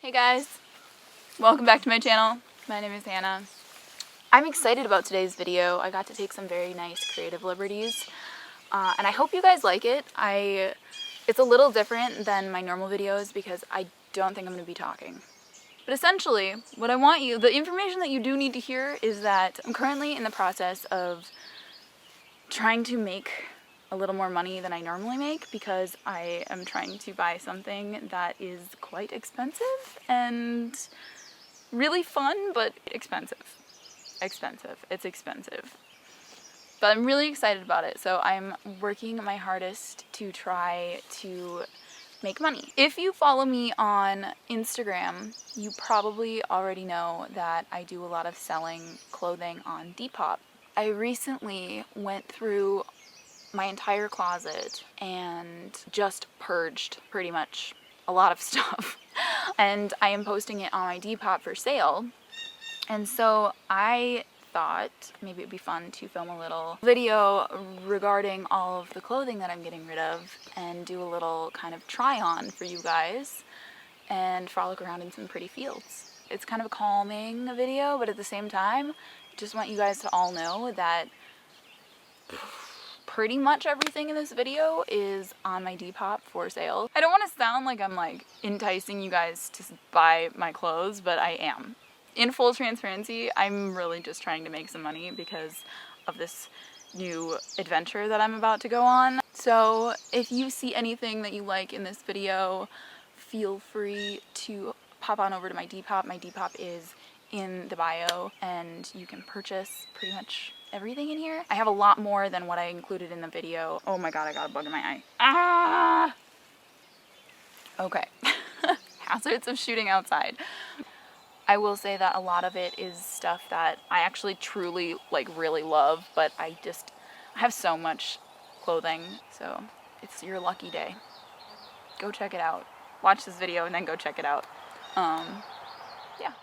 Hey guys, welcome back to my channel. My name is Hannah. I'm excited about today's video. I got to take some very nice creative liberties and I hope you guys like it. It's a little different than my normal videos because I don't think I'm going to be talking. But essentially, what I want you, the information that you do need to hear is that I'm currently in the process of trying to make a little more money than I normally make because I am trying to buy something that is quite expensive and really fun, but expensive. It's expensive. But I'm really excited about it, so I'm working my hardest to try to make money. If you follow me on Instagram, you probably already know that I do a lot of selling clothing on Depop. I recently went through my entire closet and just purged pretty much a lot of stuff. And I am posting it on my Depop for sale. And so I thought maybe it'd be fun to film a little video regarding all of the clothing that I'm getting rid of and do a little kind of try on for you guys and frolic around in some pretty fields. It's kind of a calming video, but at the same time, just want you guys to all know that pretty much everything in this video is on my Depop for sale. I don't want to sound like I'm like enticing you guys to buy my clothes, but I am. In full transparency, I'm really just trying to make some money because of this new adventure that I'm about to go on. So if you see anything that you like in this video, feel free to pop on over to my Depop. My Depop is in the bio and you can purchase pretty much everything in here. I have a lot more than what I included in the video. Oh my god, I got a bug in my eye. Ah! Okay. Hazards of shooting outside. I will say that a lot of it is stuff that I actually truly really love, but I have so much clothing, so it's your lucky day. Go check it out. Watch this video and then go check it out. Yeah.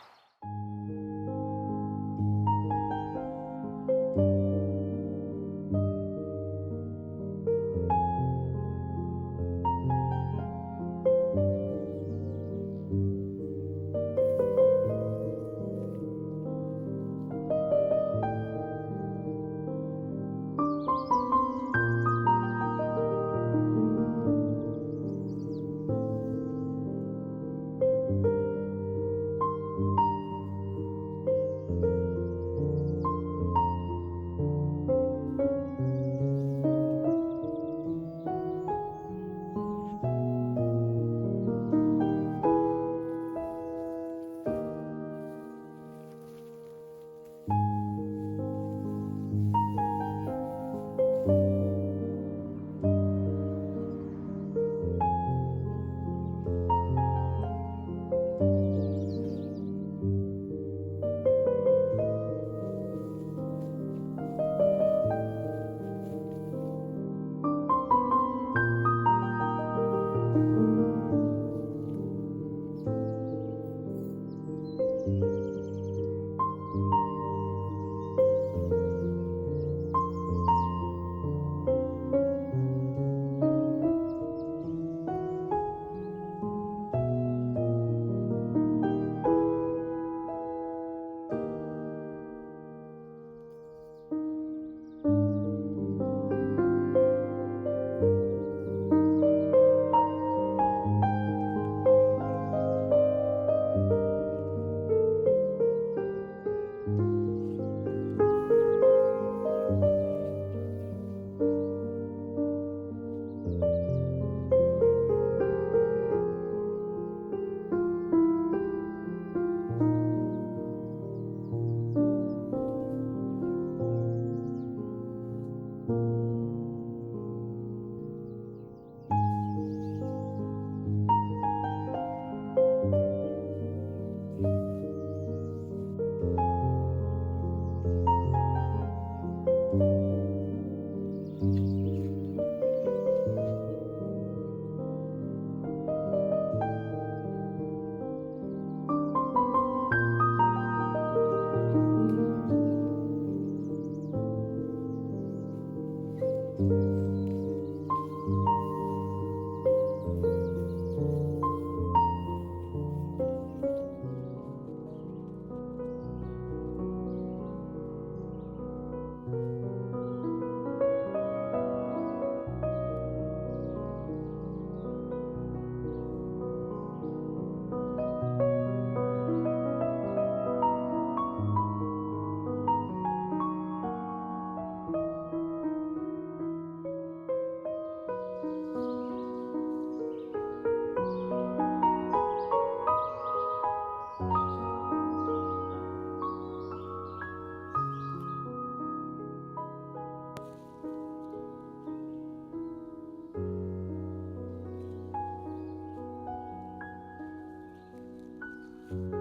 you.